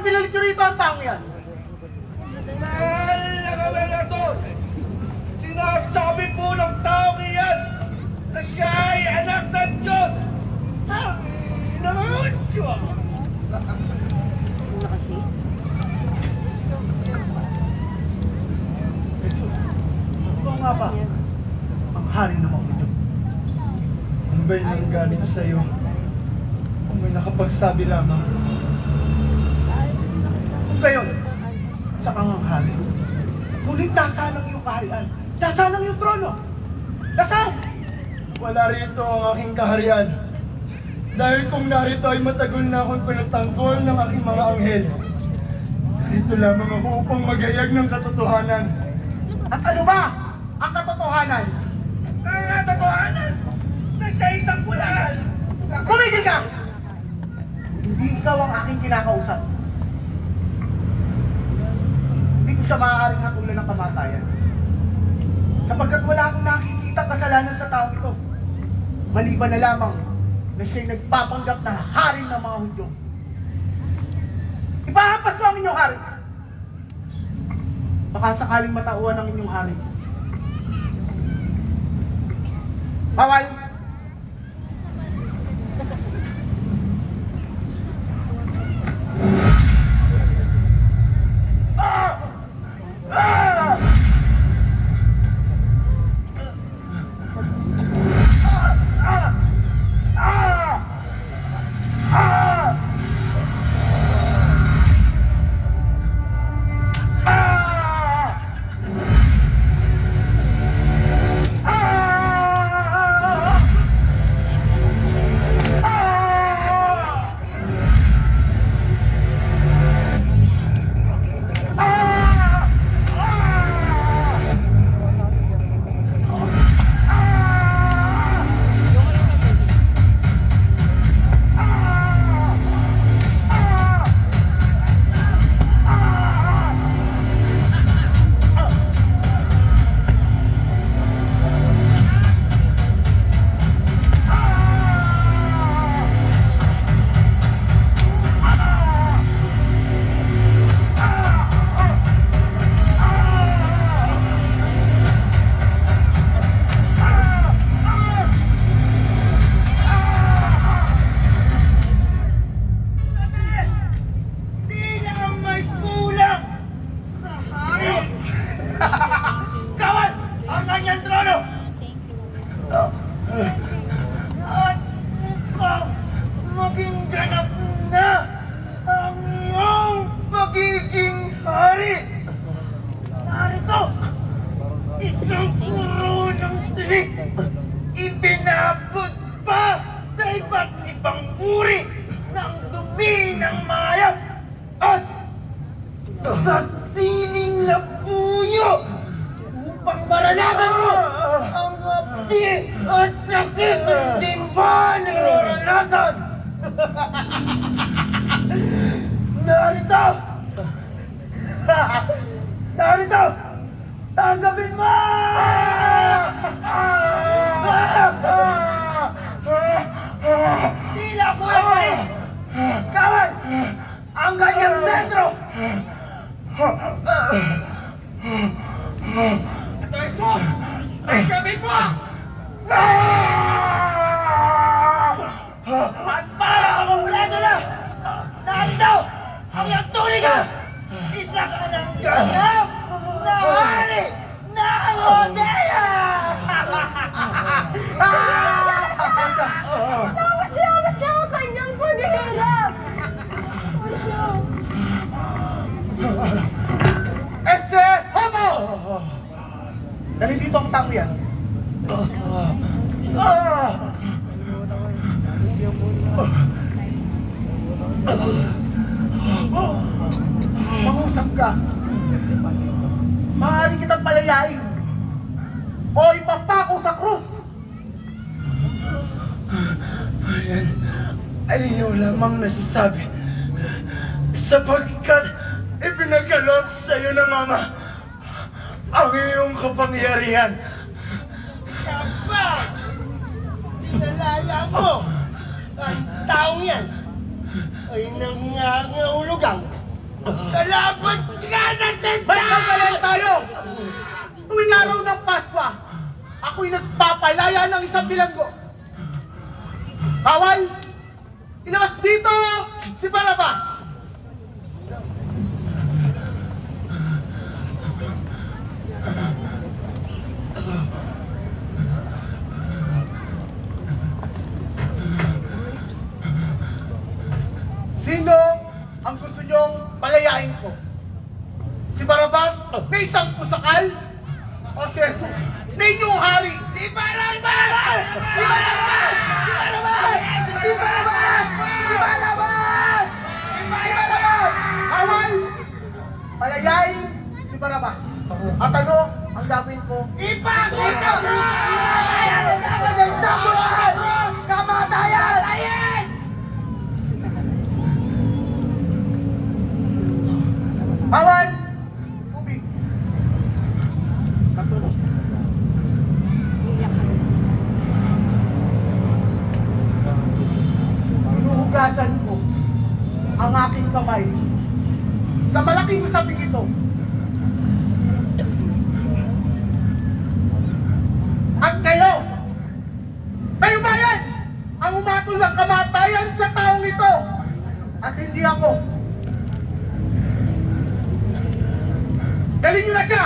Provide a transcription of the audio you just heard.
pinalit nyo rito ang taong yan? Mahal na Gobernador, sinasabi po ng taong iyan na siya ay anak ng Diyos. Ang naman siya. Jesus, ikaw nga ba ang hari ng mga ito? Ano ba'y nanggaling sa iyo? Kung may nakapagsabi lamang. Kung gayon, sa kang ang hari. Ngunit nasaan ang iyong kaharian? Nasaan ang iyong trono? Nasaan? Wala rito ang aking kaharian. Dahil kung narito ay matagal na akong pinatanggol ng aking mga anghel. Dito lamang ako upang maghayag ng katotohanan. At ano ba ang katotohanan? Ang katotohanan na siya ay isang kulaan. Kumigil ka! Hindi ikaw ang aking kinakausap. Hindi ko siya maaaring hatulan ng kamatayan. Sapagkat wala akong nakikita kasalanan sa taong ito. Maliban na lamang na siya'y nagpapanggap na hari ng mga Hudyo. Ipahampas ko ang inyong hari. Baka sakaling matauhan ang inyong hari. Bawal! Kawal ang kanyang trono! At upang maging ganap na ang iyong pagiging hari! Narito! Isang puro ng tinig! Ipinabot pa sa iba't ibang uri ng dumi ng mayat! At sa sining na puyo upang maranasan mo ang api at sakit ng di ba nararanasan. Narito! Narito! Tanggapin mo! Tila ko ay kawal ang kanyang sentro! Jesus! Tanggapin mo! At para kumulado na! Narito! Ang iyong tuliga! Isa ka ng ganap na hari ng Hodea! Tapos siya ang kanyang paghihirap! Ese! Homo! Dahil dito ang tao yan. Mangusap ka. Maaari kitang palayain. O ipapako sa krus. Ayan ay iyong lamang nasasabi. Sapagkat ipinagkaloob sa iyo ng Ama ang iyong kapangyarihan. Kapag pinalaya mo ang taong yan ay nangangahulugang Kalaban ka na sa May kagalan tayo! Tuwing araw ng Paskwa, ako'y nagpapalaya ng isang bilanggo. Kawal, ilabas dito si Barabas! Sino ang gusto niyong palayain ko? Si Barabas na isang pusakal? O si Jesus na inyong hari? Si Barabas! Si Barabas! Si Barabas! Si Barabas! Si Barabas! Si Barabas! Kawal! Palayain si Barabas. At ano ang gagawin ko? Ipakita mo! Kamatayan! Kamatayan! Kawal! Tubig! Katulog. Inuhugasan ko ang aking kamay sa malaking usaping ito. At kayo ba yan ang umatol ng kamatayan sa taong ito? At hindi ako. Galing nyo na siya!